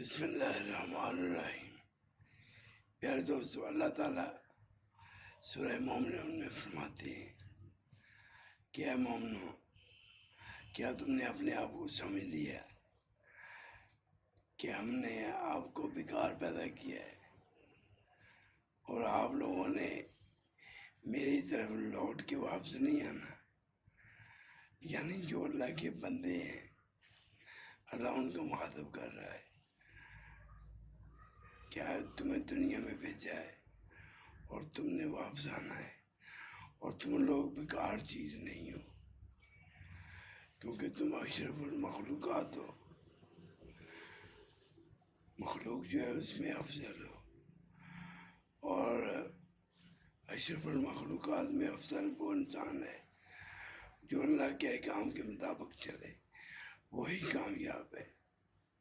بسم اللہ الرحمن الرحیم۔ پیارے دوستو، اللہ تعالیٰ سورہ مومنون میں فرماتے ہیں کہ اے مومنو، کیا تم نے اپنے آپ کو سمجھ لیا کہ ہم نے آپ کو بیکار پیدا کیا ہے اور آپ لوگوں نے میری طرف لوٹ کے واپس نہیں آنا؟ یعنی جو اللہ کے بندے ہیں، اللہ ان کو مخاطب کر رہا ہے، کیا تمہیں دنیا میں بھیجا ہے اور تم نے واپس آنا ہے، اور تم لوگ بیکار چیز نہیں ہو، کیونکہ تم اشرف المخلوقات ہو۔ مخلوق جو ہے اس میں افضل ہو، اور اشرف المخلوقات میں افضل وہ انسان ہے جو اللہ کے احکام کے مطابق چلے، وہی کامیاب ہے۔